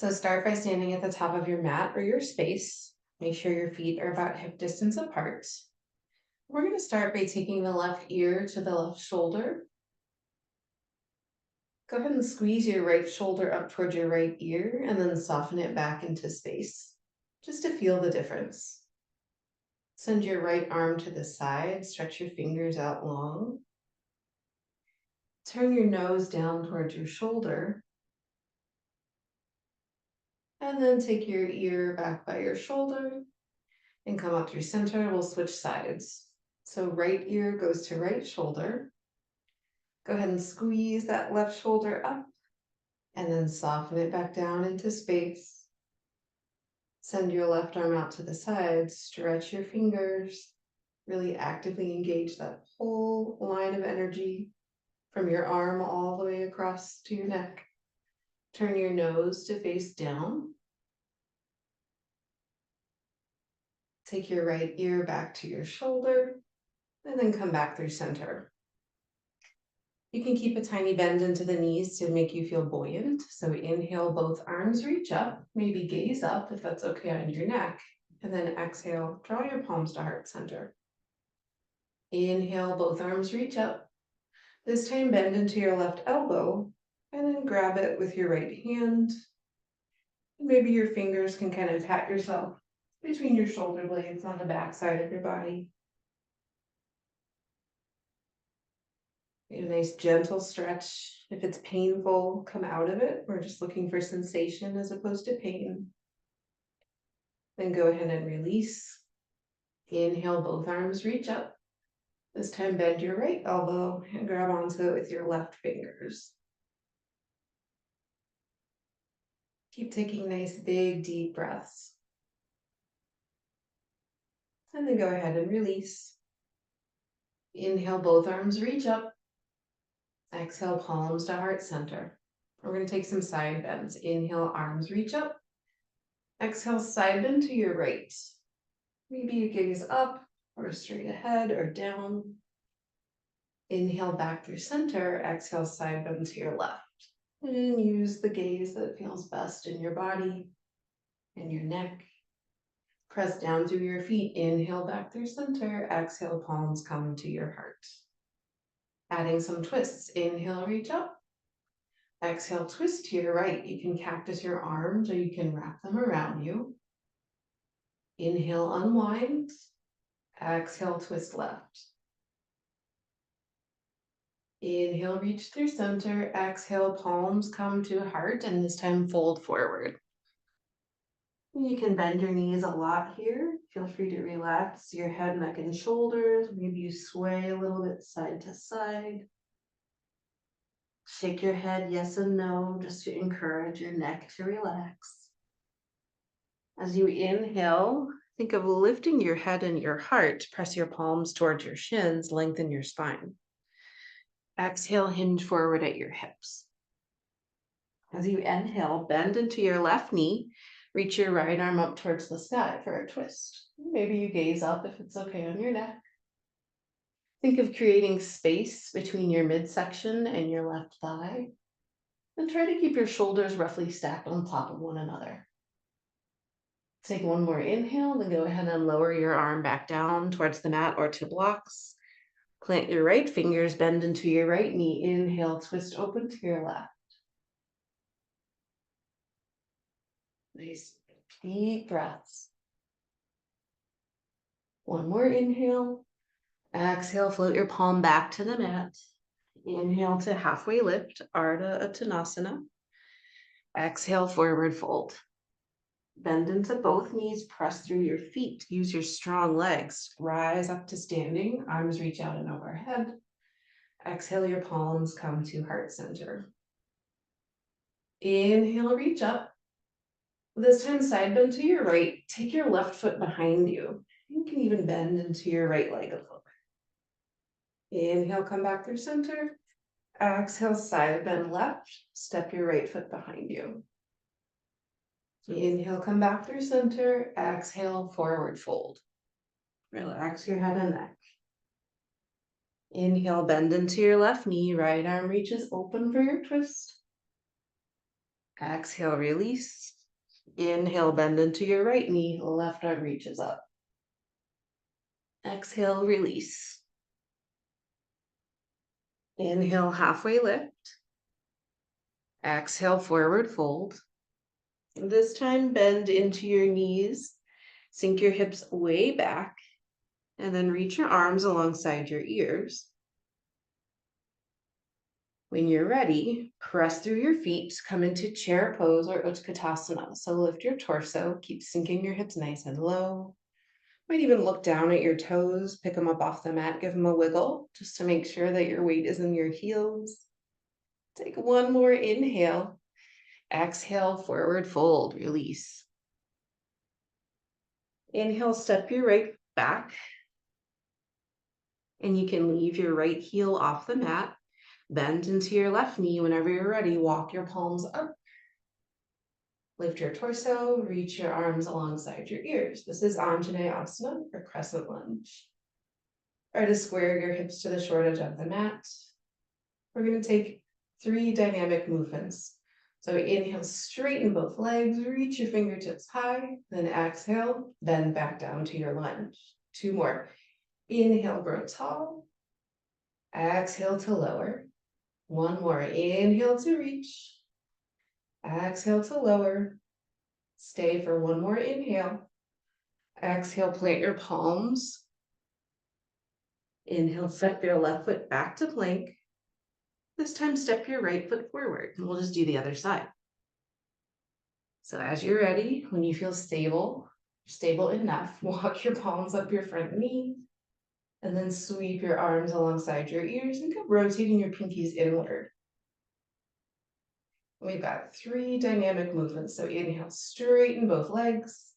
So start by standing at the top of your mat or your space. Make sure your feet are about hip distance apart. We're going to start by taking the left ear to the left shoulder. Go ahead and squeeze your right shoulder up towards your right ear and then soften it back into space, just to feel the difference. Send your right arm to the side, stretch your fingers out long. Turn your nose down towards your shoulder. And then take your ear back by your shoulder and come up through center. We'll switch sides. So right ear goes to right shoulder. Go ahead and squeeze that left shoulder up and then soften it back down into space. Send your left arm out to the side, stretch your fingers, really actively engage that whole line of energy from your arm all the way across to your neck. Turn your nose to face down. Take your right ear back to your shoulder and then come back through center. You can keep a tiny bend into the knees to make you feel buoyant. So inhale, both arms reach up, maybe gaze up if that's okay on your neck. And then exhale, draw your palms to heart center. Inhale, both arms reach up. This time bend into your left elbow and then grab it with your right hand. Maybe your fingers can kind of pat yourself between your shoulder blades on the back side of your body. A nice gentle stretch. If it's painful, come out of it. We're just looking for sensation as opposed to pain. Then go ahead and release. Inhale, both arms reach up. This time bend your right elbow and grab onto it with your left fingers. Keep taking nice, big, deep breaths. And then go ahead and release. Inhale, both arms reach up. Exhale, palms to heart center. We're going to take some side bends. Inhale, arms reach up. Exhale, side bend to your right. Maybe you gaze up or straight ahead or down. Inhale back through center. Exhale, side bend to your left. And use the gaze that feels best in your body and your neck. Press down through your feet. Inhale back through center. Exhale, palms come to your heart. Adding some twists. Inhale, reach up. Exhale, twist to your right. You can cactus your arms or you can wrap them around you. Inhale, unwind. Exhale, twist left. Inhale, reach through center. Exhale, palms come to heart, and this time fold forward. You can bend your knees a lot here. Feel free to relax your head, neck, and shoulders. Maybe you sway a little bit side to side. Shake your head yes and no, just to encourage your neck to relax. As you inhale, think of lifting your head and your heart. Press your palms towards your shins, lengthen your spine. Exhale, hinge forward at your hips. As you inhale, bend into your left knee. Reach your right arm up towards the sky for a twist. Maybe you gaze up if it's okay on your neck. Think of creating space between your midsection and your left thigh. And try to keep your shoulders roughly stacked on top of one another. Take one more inhale, then go ahead and lower your arm back down towards the mat or to blocks. Plant your right fingers, bend into your right knee. Inhale, twist open to your left. Nice deep breaths. One more inhale. Exhale, float your palm back to the mat. Inhale to halfway lift, Ardha Uttanasana. Exhale, forward fold. Bend into both knees, press through your feet. Use your strong legs. Rise up to standing, arms reach out and overhead. Exhale, your palms come to heart center. Inhale, reach up. This time, side bend to your right. Take your left foot behind you. You can even bend into your right leg a little bit. Inhale, come back through center. Exhale, side bend left. Step your right foot behind you. Inhale, come back through center. Exhale, forward fold. Relax your head and neck. Inhale, bend into your left knee. Right arm reaches open for your twist. Exhale, release. Inhale, bend into your right knee, left arm reaches up. Exhale, release. Inhale, halfway lift. Exhale, forward fold. This time, bend into your knees, sink your hips way back, and then reach your arms alongside your ears. When you're ready, press through your feet, come into chair pose or Utkatasana. So lift your torso, keep sinking your hips nice and low. Might even look down at your toes, pick them up off the mat, give them a wiggle, just to make sure that your weight is in your heels. Take one more inhale. Exhale, forward fold, release. Inhale, step your right back. And you can leave your right heel off the mat. Bend into your left knee. Whenever you're ready, walk your palms up. Lift your torso, reach your arms alongside your ears. This is Anjaneyasana or crescent lunge. Try to square your hips to the short edge of the mat. We're going to take 3 dynamic movements. So inhale, straighten both legs, reach your fingertips high, then exhale, bend back down to your lunge. 2 more. Inhale, grow tall. Exhale to lower. 1 more. Inhale to reach. Exhale to lower. Stay for 1 more inhale. Exhale, plant your palms. Inhale, step your left foot back to plank. This time, step your right foot forward, and we'll just do the other side. So as you're ready, when you feel stable enough, walk your palms up your front knee, and then sweep your arms alongside your ears and keep rotating your pinkies inward. We've got 3 dynamic movements. So inhale, straighten both legs.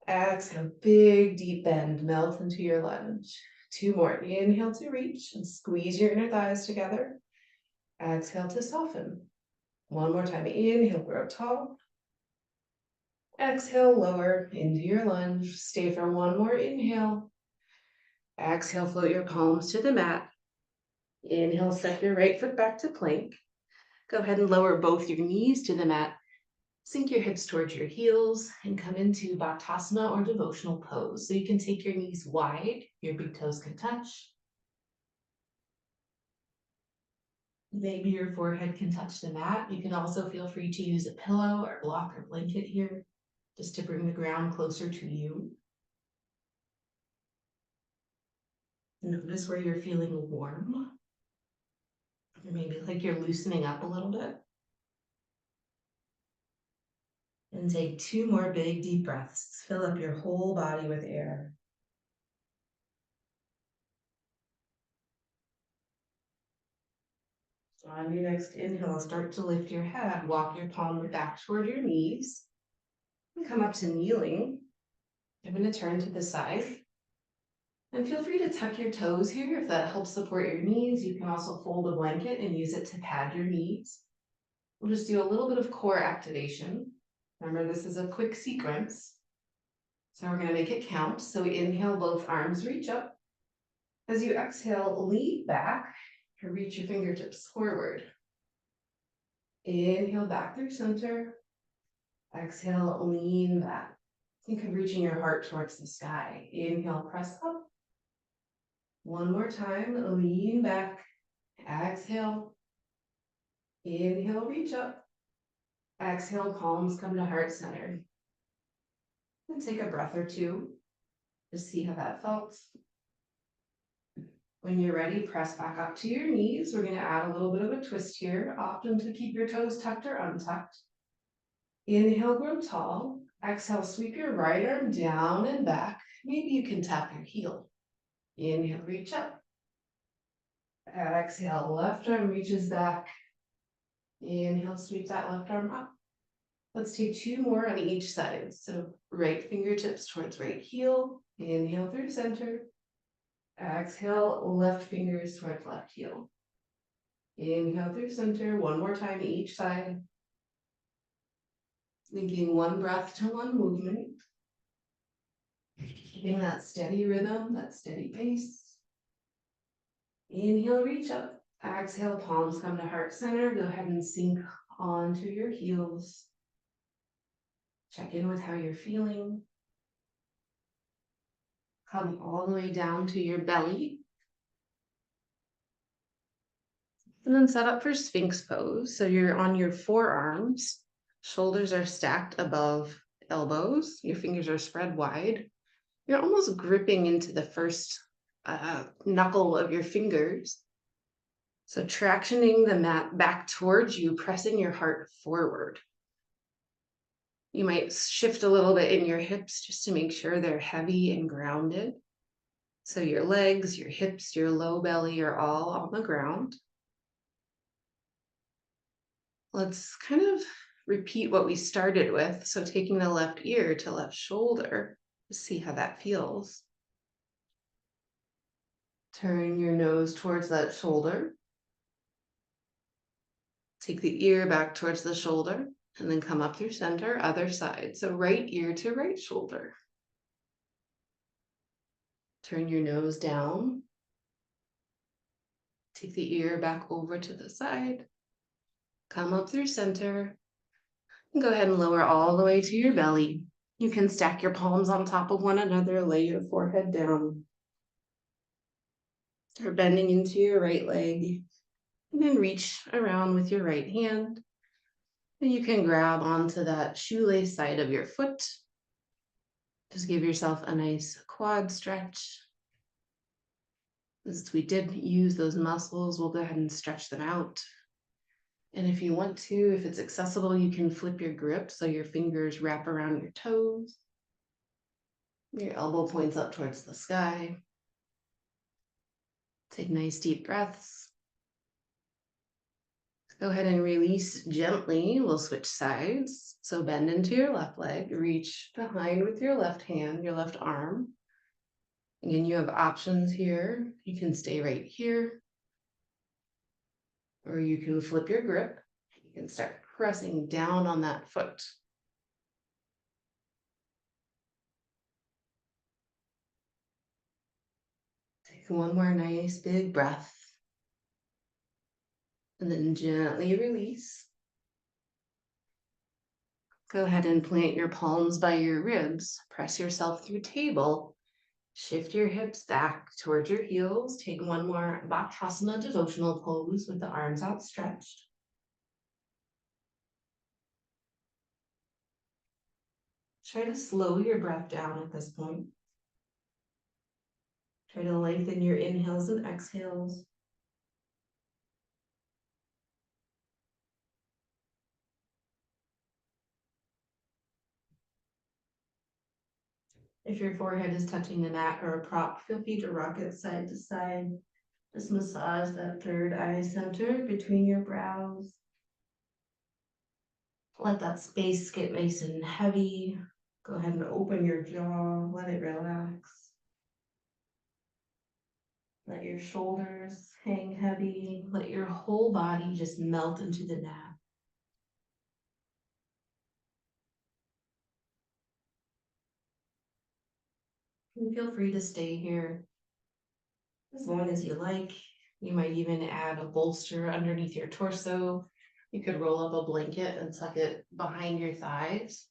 Exhale, big deep bend, melt into your lunge. 2 more. Inhale to reach and squeeze your inner thighs together. Exhale to soften. 1 more time. Inhale, grow tall. Exhale, lower into your lunge. Stay for 1 more inhale. Exhale, float your palms to the mat. Inhale, step your right foot back to plank. Go ahead and lower both your knees to the mat. Sink your hips towards your heels and come into Bhattasana or devotional pose. So you can take your knees wide, your big toes can touch. Maybe your forehead can touch the mat. You can also feel free to use a pillow or block or blanket here, just to bring the ground closer to you. Notice where you're feeling warm. Or maybe like you're loosening up a little bit. And take 2 more big deep breaths. Fill up your whole body with air. On your next inhale, start to lift your head. Walk your palm back toward your knees. And come up to kneeling. I'm going to turn to the side. And feel free to tuck your toes here if that helps support your knees. You can also fold a blanket and use it to pad your knees. We'll just do a little bit of core activation. Remember, this is a quick sequence. So we're going to make it count. So inhale, both arms reach up. As you exhale, lean back or reach your fingertips forward. Inhale, back through center. Exhale, lean back. Think of reaching your heart towards the sky. Inhale, press up. 1 more time, lean back. Exhale. Inhale, reach up. Exhale, palms come to heart center. And take a breath or 2. Just see how that felt. When you're ready, press back up to your knees. We're going to add a little bit of a twist here, often to keep your toes tucked or untucked. Inhale, grow tall. Exhale, sweep your right arm down and back. Maybe you can tap your heel. Inhale, reach up. Exhale, left arm reaches back. Inhale, sweep that left arm up. Let's take 2 more on each side. So right fingertips towards right heel. Inhale through center. Exhale, left fingers towards left heel. Inhale through center. 1 more time each side. Linking 1 breath to 1 movement. Keeping that steady rhythm, that steady pace. Inhale, reach up. Exhale, palms come to heart center. Go ahead and sink onto your heels. Check in with how you're feeling. Come all the way down to your belly. And then set up for Sphinx pose. So you're on your forearms, shoulders are stacked above elbows, your fingers are spread wide. You're almost gripping into the first knuckle of your fingers. So tractioning the mat back towards you, pressing your heart forward. You might shift a little bit in your hips just to make sure they're heavy and grounded. So your legs, your hips, your low belly are all on the ground. Let's kind of repeat what we started with. So taking the left ear to left shoulder, see how that feels. Turn your nose towards that shoulder. Take the ear back towards the shoulder and then come up through center, other side. So right ear to right shoulder. Turn your nose down. Take the ear back over to the side. Come up through center. And go ahead and lower all the way to your belly. You can stack your palms on top of one another, lay your forehead down. Start bending into your right leg. And then reach around with your right hand. And you can grab onto that shoelace side of your foot. Just give yourself a nice quad stretch. As we did use those muscles, we'll go ahead and stretch them out. And if you want to, if it's accessible, you can flip your grip so your fingers wrap around your toes. Your elbow points up towards the sky. Take nice deep breaths. Go ahead and release gently. We'll switch sides. So bend into your left leg, reach behind with your left hand, your left arm. Again, you have options here. You can stay right here, or you can flip your grip. You can start pressing down on that foot. Take one more nice big breath. And then gently release. Go ahead and plant your palms by your ribs. Press yourself through table. Shift your hips back towards your heels. Take one more Bakasana devotional pose with the arms outstretched. Try to slow your breath down at this point. Try to lengthen your inhales and exhales. If your forehead is touching the mat or a prop, feel free to rock it side to side. Just massage that third eye center between your brows. Let that space get nice and heavy. Go ahead and open your jaw, let it relax. Let your shoulders hang heavy. Let your whole body just melt into the nap. And feel free to stay here as long as you like. You might even add a bolster underneath your torso. You could roll up a blanket and tuck it behind your thighs.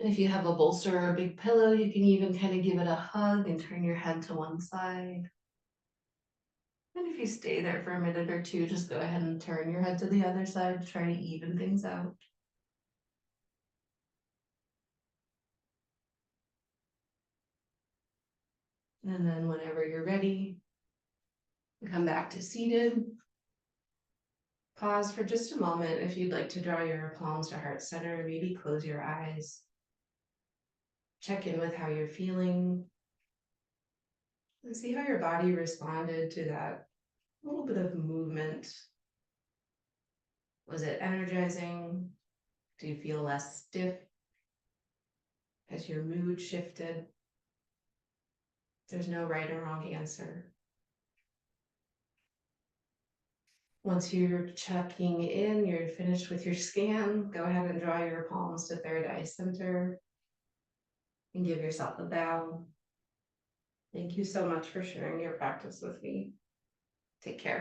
And if you have a bolster or a big pillow, you can even kind of give it a hug and turn your head to one side. And if you stay there for a minute or two, just go ahead and turn your head to the other side to try to even things out. And then whenever you're ready, come back to seated. Pause for just a moment if you'd like to draw your palms to heart center, maybe close your eyes. Check in with how you're feeling. And see how your body responded to that little bit of movement. Was it energizing? Do you feel less stiff? Has your mood shifted? There's no right or wrong answer. Once you're checking in, you're finished with your scan, go ahead and draw your palms to third eye center and give yourself a bow. Thank you so much for sharing your practice with me. Take care.